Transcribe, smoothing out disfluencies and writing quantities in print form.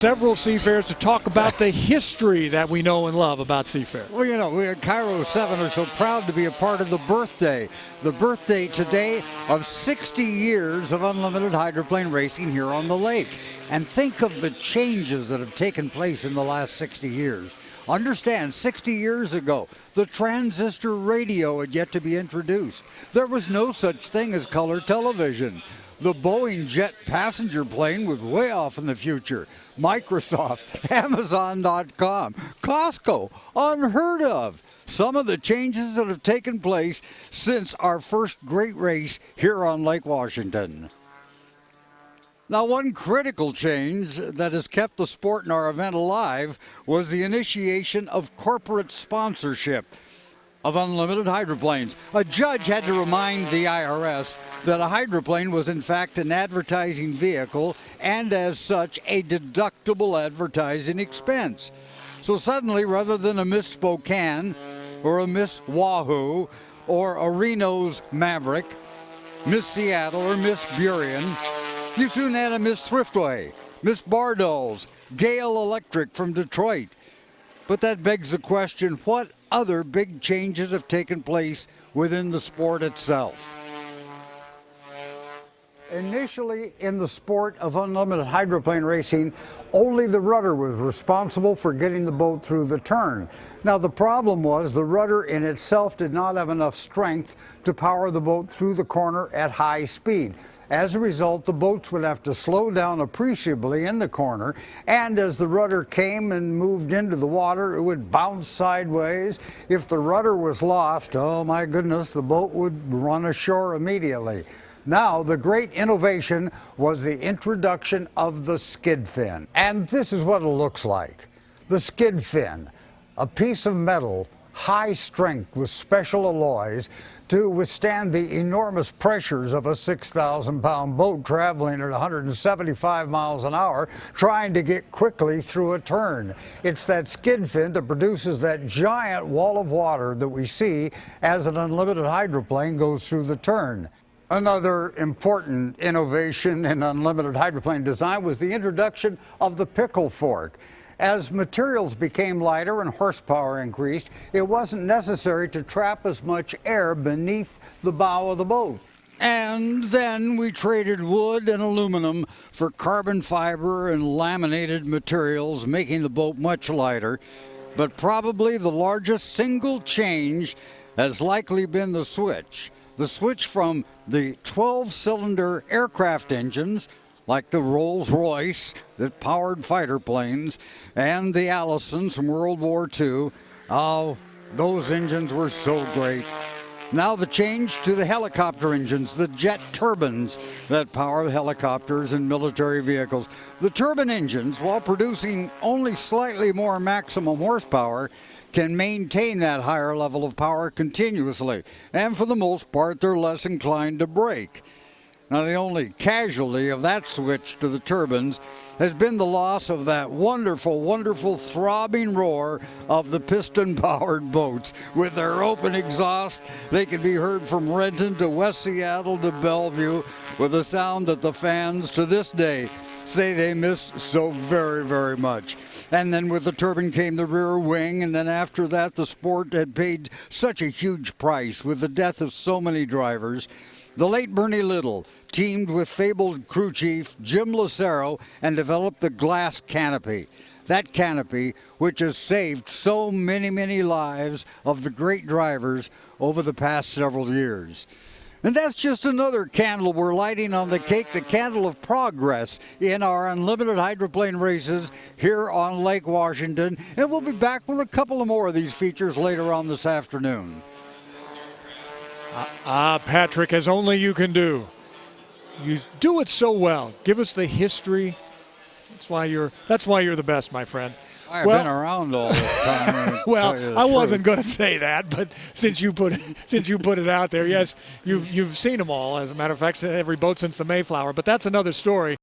Several Seafairs to talk about the history that we know and love about Seafair. Well, you know, we at Cairo 7 are so proud to be a part of the birthday today of 60 years of unlimited hydroplane racing here on the lake. And think of the changes that have taken place in the last 60 years. Understand, 60 years ago, the transistor radio had yet to be introduced. There was no such thing as color television. The Boeing jet passenger plane was way off in the future. Microsoft, Amazon.com, Costco, unheard of. Some of the changes that have taken place since our first great race here on Lake Washington. Now, one critical change that has kept the sport and our event alive was the initiation of corporate sponsorship of unlimited hydroplanes. A judge had to remind the IRS that a hydroplane was in fact an advertising vehicle and as such a deductible advertising expense. So suddenly, rather than a Miss Spokane or a Miss Wahoo or a Reno's Maverick, Miss Seattle or Miss Burien, you soon had a Miss Thriftway, Miss Bardol's, Gale Electric from Detroit. But that begs the question, what other big changes have taken place within the sport itself? Initially in the sport of unlimited hydroplane racing, only the rudder was responsible for getting the boat through the turn. Now the problem was the rudder in itself did not have enough strength to power the boat through the corner at high speed. As a result, the boats would have to slow down appreciably in the corner, and as the rudder came and moved into the water, it would bounce sideways. If the rudder was lost, oh my goodness, the boat would run ashore immediately. Now, the great innovation was the introduction of the skid fin. And this is what it looks like. The skid fin, a piece of metal, high strength with special alloys to withstand the enormous pressures of a 6,000-pound boat traveling at 175 miles an hour trying to get quickly through a turn. It's that skid fin that produces that giant wall of water that we see as an unlimited hydroplane goes through the turn. Another important innovation in unlimited hydroplane design was the introduction of the pickle fork. As materials became lighter and horsepower increased, it wasn't necessary to trap as much air beneath the bow of the boat. And then we traded wood and aluminum for carbon fiber and laminated materials, making the boat much lighter. But probably the largest single change has likely been the switch. The switch from the 12-cylinder aircraft engines like the Rolls-Royce that powered fighter planes, and the Allisons from World War II. Oh, those engines were so great. Now the change to the helicopter engines, the jet turbines that power helicopters and military vehicles. The turbine engines, while producing only slightly more maximum horsepower, can maintain that higher level of power continuously, and for the most part, they're less inclined to break. Now, the only casualty of that switch to the turbines has been the loss of that wonderful, wonderful throbbing roar of the piston-powered boats. With their open exhaust, they can be heard from Renton to West Seattle to Bellevue with a sound that the fans to this day say they miss so very, very much. And then with the turbine came the rear wing, and then after that the sport had paid such a huge price with the death of so many drivers. The late Bernie Little teamed with fabled crew chief Jim Lucero and developed the glass canopy. That canopy which has saved so many, many lives of the great drivers over the past several years. And that's just another candle we're lighting on the cake, the candle of progress in our unlimited hydroplane races here on Lake Washington. And we'll be back with a couple of more of these features later on this afternoon. Patrick, as only you can do. You do it so well. Give us the history. That's why you're the best, my friend. I've been around all this time. Well, I wasn't going to say that, but since you put it out there, yes, you've seen them all. As a matter of fact, every boat since the Mayflower. But that's another story.